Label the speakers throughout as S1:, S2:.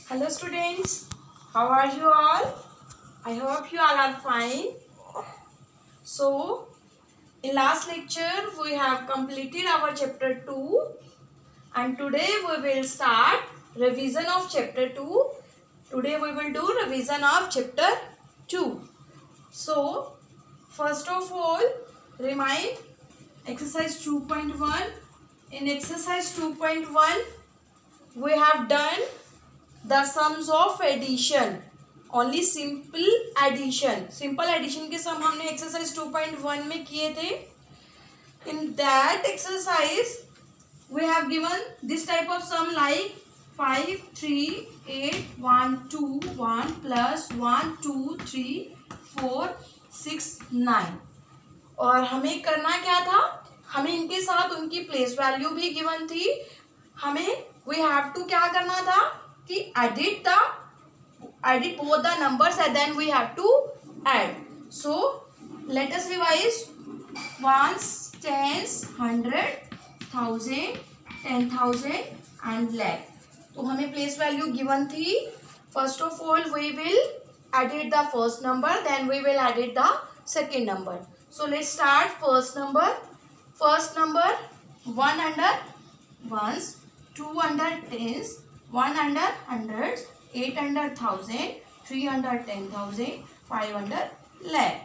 S1: Hello students, how are you all? I hope you all are fine. So, in last lecture we have completed our chapter 2 and today we will start revision of chapter 2. Today we will do revision of chapter 2. So, first of all, remind exercise 2.1. In exercise 2.1 we have done the sums of addition. Only simple addition के sum हमने exercise 2.1 में किए थे. In that exercise we have given this type of sum like 5 3 8 1 2 1 plus 1 2 3 4 6 9. और हमें करना क्या था, हमें इनके साथ उनकी प्लेस वैल्यू भी गिवन थी. हमें वी हैव टू क्या करना था कि edit both the numbers and then we have to add. So let us revise ones, tens, 100, 1000, 10,000 and lakh. तो हमें प्लेस वैल्यू गिवन थी. First of all we will edit the first number, then we will edit the second number. So let's start. First number 1 under ones, 2 under tens, 1 under hundreds, 8 under thousand, 3 under 10,000, 5 under lakh.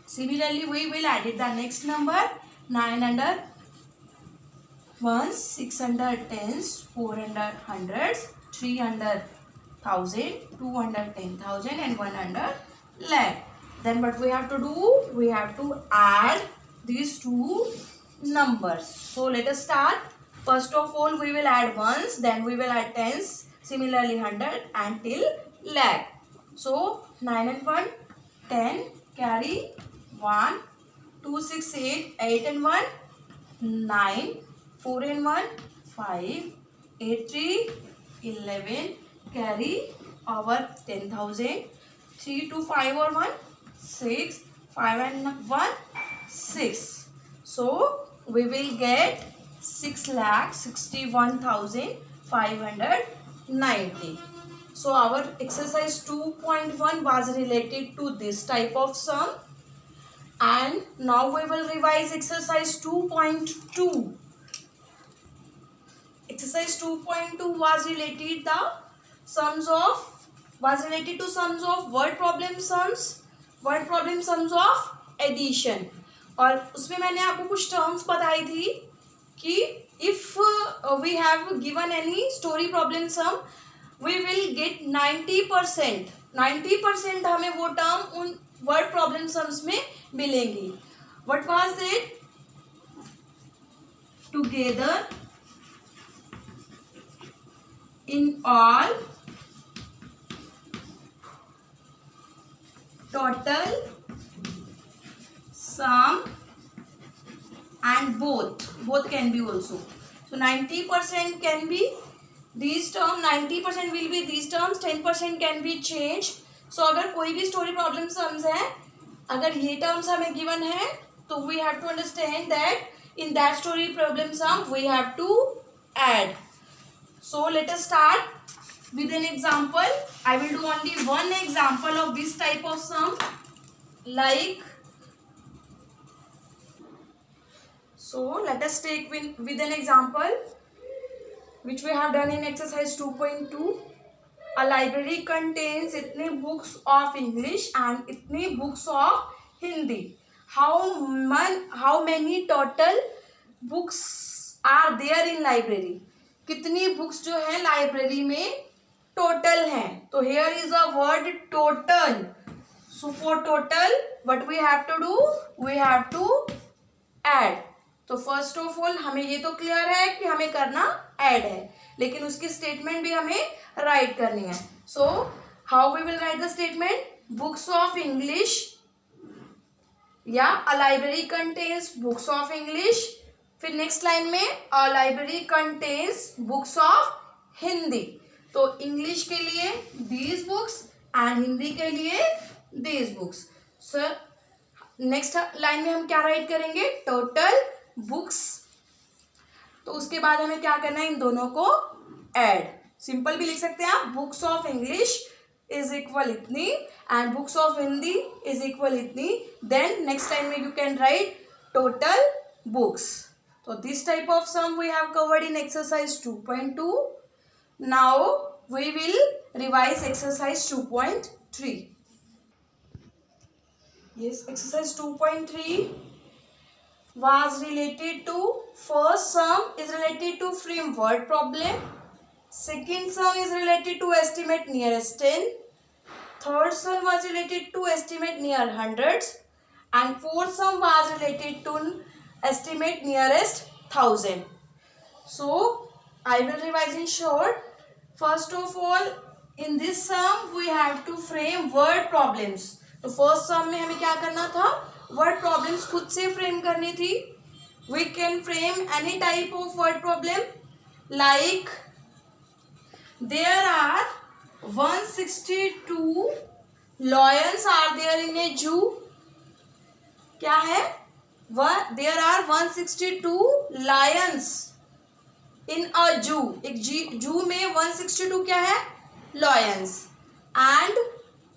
S1: Similarly, we will edit the next number 9 under ones, 6 under tens, 4 under hundreds, 3 under thousand, 2 under 10,000 and 1 under lakh. Then what we have to do? We have to add these two numbers. So let us start. First of all, we will add ones, then we will add tens, similarly 100 and till lakh. So 9 and 1 10, carry 1 2 6 8, 8 and 1 9, 4 and 1 5, 8 3 11, carry over 10,000, 3 2 5 or 1 6, 5 and 1 6. So we will get 6,61,590. So our exercise 2.1 was related to this type of sum, and now we will revise exercise 2.2. Exercise 2.2 was related to sums of word problem sums of addition. और उसमें मैंने आपको कुछ terms बताई थी कि if we have given any story problem sum we will get 90% हमें वो टर्म उन वर्ड प्रॉब्लम सम्स में मिलेंगी. What was it? Together in all, total, sum and both can be also. So 90% can be these terms, 90% will be these terms, 10% can be changed. So अगर कोई भी story problem sums है, अगर ये terms हमें given है तो we have to understand that in that story problem sum we have to add. So let us start with an example. I will do only one example of this type of sum, like. So let us take with an example which we have done in exercise 2.2. A library contains इतने books of English and इतने books of Hindi. How many total books are there in library? कितनी books जो है library में total हैं. तो here is a word total. So for total what we have to do? We have to add. तो first of all हमें ये तो क्लियर है कि हमें करना ऐड है, लेकिन उसकी स्टेटमेंट भी हमें राइट करनी है. So how we will write the statement? Books of English या a library contains books of English. फिर नेक्स्ट लाइन में a library contains books of Hindi. तो इंग्लिश के लिए दीज बुक्स एंड हिंदी के लिए these books. Sir next line में हम क्या राइट करेंगे? Total books. तो उसके बाद हमें क्या करना है? इन दोनों को ऐड. सिंपल भी लिख सकते हैं आप, books of English is equal इतनी and books of Hindi is equal इतनी. देन नेक्स्ट टाइम में you can write total books. So this type of sum we have covered in exercise 2.2. Now we will revise exercise 2.3. Yes, exercise 2.3 was related to, first sum is related to frame word problem. Second sum is related to estimate nearest 10. Third sum was related to estimate near hundreds. And fourth sum was related to estimate nearest 1000. So I will revise in short. First of all, in this sum we have to frame word problems. तो first सम में हमें क्या करना था, word problems खुद से frame करनी थी. We can frame any type of word problem like there are 162 lions are there in a zoo. क्या है, there are 162 lions in a zoo. एक जू में 162 क्या है, lions, and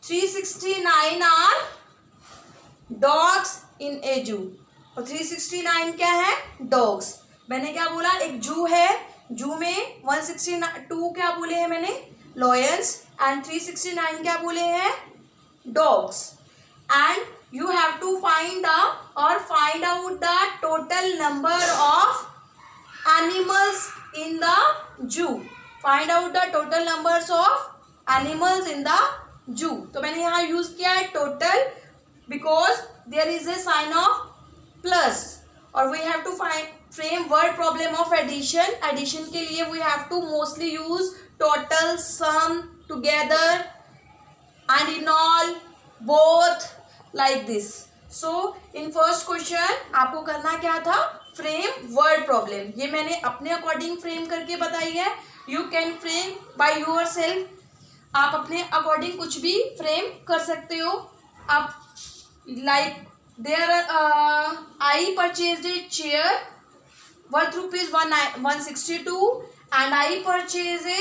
S1: 369 are dogs in a zoo. और 369 क्या है, dogs. मैंने क्या बोला, एक जू है, जू में 162 क्या बोले हैं मैंने, lions, and 369 क्या बोले हैं, dogs. And you have to find out the total number of animals in the zoo. Find out the total numbers of animals in the zoo. तो मैंने यहाँ यूज किया है total because there is a sign of plus. और we have to frame word problem of addition. Addition के लिए we have to mostly use total, sum, together, and in all, both, like this. So in first question आपको करना क्या था, frame word problem. ये मैंने अपने अकॉर्डिंग फ्रेम करके बताई है. You can frame by your self. आप अपने अकॉर्डिंग कुछ भी फ्रेम कर सकते हो. आप like there I purchased a chair worth rupees 162 and I purchase a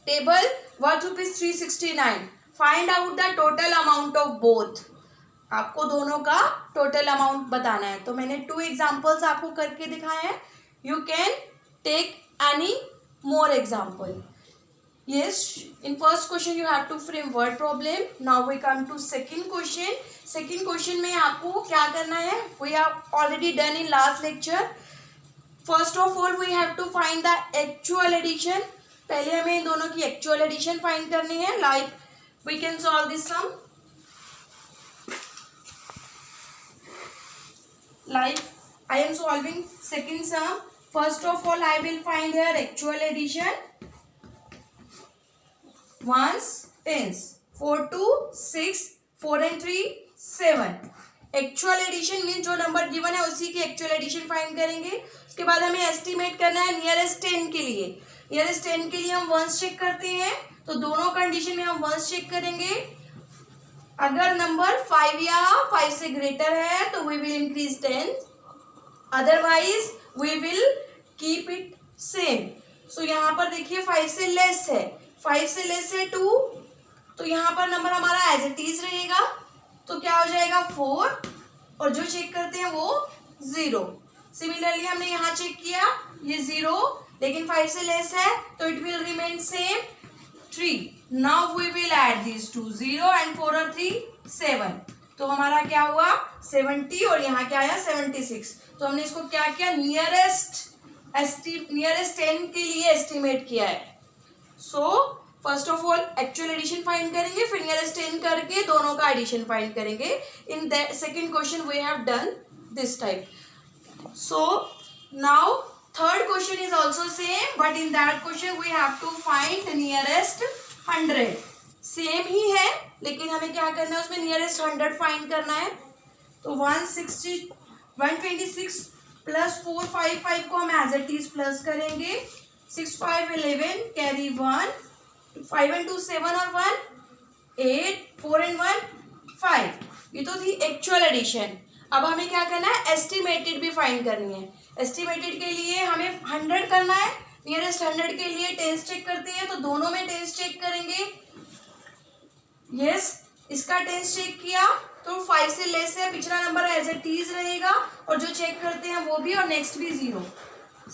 S1: table worth rupees 369. Find out the total amount of both. आपको दोनों का टोटल अमाउंट बताना है. तो मैंने 2 एग्जाम्पल्स आपको करके दिखाए हैं. You can take any more example. Yes, in first question you have to frame word problem. Now we come to second question. Second question में आपको क्या करना है, we have already done in last lecture. First of all we have to find the actual addition. पहले हमें इन दोनों की actual addition find करनी है. Like we can solve this sum like I am solving second sum. First of all I will find here actual addition. Ones, tens, 4 2 6 4 and 3 7. Actual addition mean जो number given है उसी की actual addition find करेंगे. उसके बाद हमें estimate करना है नियरेस्ट 10 के लिए. नियरेस्ट 10 के लिए हम वंस चेक करते हैं. तो दोनों कंडीशन में हम वंस चेक करेंगे. अगर नंबर 5 या 5 से ग्रेटर है तो we will increase 10, otherwise we will keep it same. So यहाँ पर देखिए 5 से लेस है, 5 से लेस है 2, तो यहाँ पर नंबर हमारा एज इट इज रहेगा. तो क्या हो जाएगा 4, और जो चेक करते हैं वो 0. सिमिलरली हमने यहाँ चेक किया, ये 0, लेकिन 5 से लेस है तो it will remain same 3. Now we will add these two, 0 and 4 और 3 7. तो हमारा क्या हुआ 70 और यहाँ क्या आया 76. तो हमने इसको क्या किया, नियरेस्ट 10 के लिए एस्टिमेट किया है. So first of all actual addition find करेंगे, फिर नियरेस्ट 10 करके दोनों का एडिशन फाइंड करेंगे. In that second question we have done this type. So now third question is also same, but in that question we have to find nearest 100. Same ही है लेकिन हमें क्या करना है, उसमें नियरेस्ट 100 फाइंड करना है. तो 126 प्लस 455 को हम एज इट इज प्लस करेंगे. 6 5 11 कैरी 1, 5 and 2 7 और 1 8, 4 and 1 5. ये तो थी एक्चुअल एडिशन. अब हमें क्या करना है, एस्टिमेटेड भी फाइंड करनी है. एस्टिमेटेड के लिए हमें 100 करना है, नियरेस्ट 100 के लिए टेंस चेक करते हैं, तो दोनों में टेंस चेक करेंगे. यस, इसका टेंस चेक किया तो 5 से लेस है, पिछला नंबर एज इट इज रहेगा और जो चेक करते हैं वो भी और नेक्स्ट भी 0.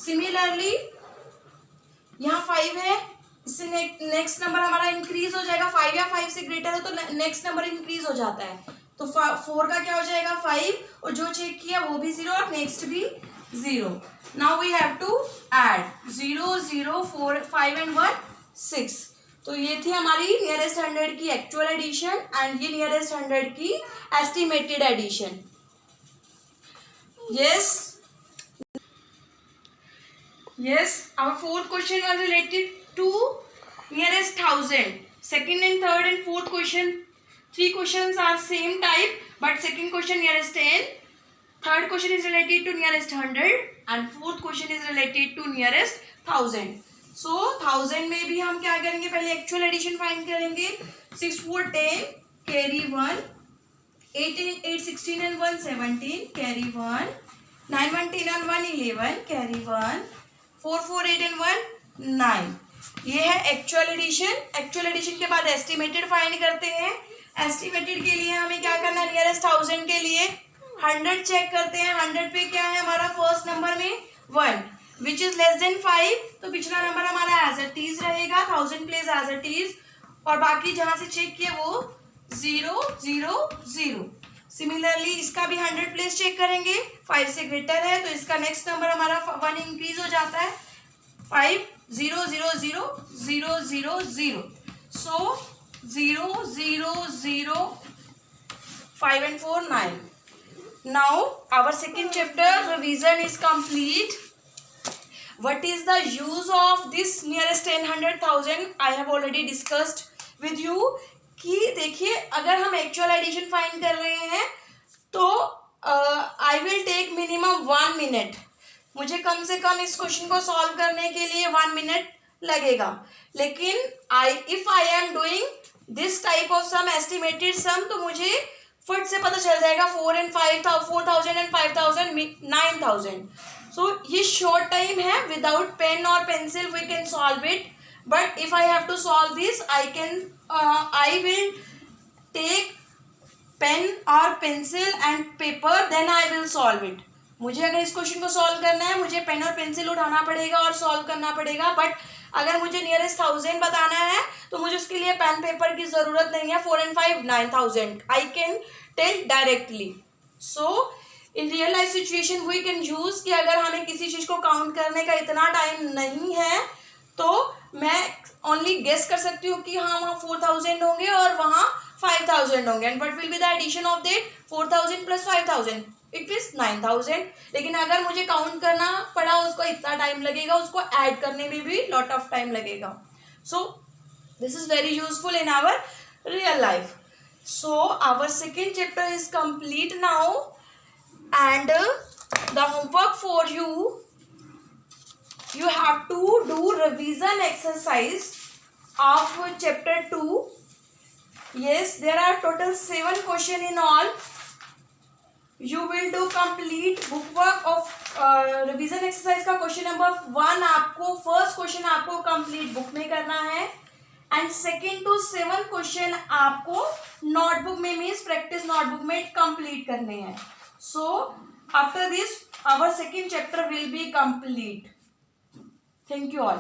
S1: सिमिलरली यहाँ 5 है, इससे नेक्स्ट नंबर हमारा इंक्रीज हो जाएगा. 5 या 5 से ग्रेटर है तो नेक्स्ट नंबर इंक्रीज हो जाता है. तो 4 का क्या हो जाएगा 5 और जो चेक किया वो भी 0 और नेक्स्ट भी 0. Now we have to add 0 0 4 5 and 1 6. तो ये थी हमारी नियरेस्ट 100 की एक्चुअल एडिशन एंड ये नियरेस्ट 100 की estimated addition. Yes, our fourth question was related to nearest 1000. Second and third and fourth question, 3 questions are same type, but second question nearest 10, third question is related to nearest 100 and fourth question is related to nearest 1000. So 1000 में भी हम क्या करेंगे, पहले actual addition find करेंगे. 6 4 10 carry 1, 8 16 and 1 17 carry 1, 9 1 10 and 1 11 carry 1, 4 4 8 and 1 9. ये है actual addition. Actual addition के बाद एस्टिमेटेड फाइंड करते हैं. एस्टिमेटेड के लिए हमें क्या करना है, नियरेस्ट 1000 के लिए 100 चेक करते हैं. 100 पे क्या है हमारा फर्स्ट नंबर में 1 विच इज लेस देन 5, तो पिछला नंबर हमारा एज इट इज रहेगा. 1000 प्लेस एज इट इज और बाकी जहां से चेक किए वो 0 0 0. सिमिलरली इसका भी 100 प्लेस चेक करेंगे. 5 से ग्रेटर है तो इसका नेक्स्ट नंबर हमारा 1 इंक्रीज हो जाता है. 5 0 0 0 0 0 0. सो 0 0 0 5 and 4 9. Now our second chapter revision is complete. What is the use of this nearest 10 100,000? I have already discussed with you. कि देखिए अगर हम एक्चुअल एडिशन फाइंड कर रहे हैं तो I will take minimum 1 minute. मुझे कम से कम इस क्वेश्चन को सॉल्व करने के लिए 1 मिनट लगेगा. लेकिन if I am doing this type of sum, estimated sum, तो मुझे फट से पता चल जाएगा 4 and 4000 and 5000 9000. सो ये शॉर्ट टाइम है. विदाउट पेन और pencil we can solve it. But if I have to solve this, I will take pen or pencil and paper, then I will solve it. मुझे अगर इस question को solve करना है मुझे pen और पेंसिल उठाना पड़ेगा और सॉल्व करना पड़ेगा. बट अगर मुझे नियरेस्ट 1000 बताना है तो मुझे उसके लिए पेन पेपर की ज़रूरत नहीं है. 4 and 5 9000 I can tell directly. So in real life situation we can use कि अगर हमें किसी चीज़ को काउंट करने का इतना टाइम नहीं है तो मैं ओनली गेस कर सकती हूँ कि हाँ वहाँ 4000 होंगे और वहाँ 5000 होंगे. And what will be the addition of that 4000 plus 5000, it is 9000. लेकिन अगर मुझे काउंट करना पड़ा उसको इतना टाइम लगेगा, उसको ऐड करने में भी लॉट ऑफ टाइम लगेगा. So this is very useful in our real life. So our second chapter is complete now and the homework for you have to do revision exercise of chapter 2. Yes, there are total 7 question in all. You will do complete book work of revision exercise का question number 1 आपको, first question आपको complete book में करना है and second to 7 question आपको notebook में means practice notebook में complete करने हैं. So after this our second chapter will be complete. Thank you all.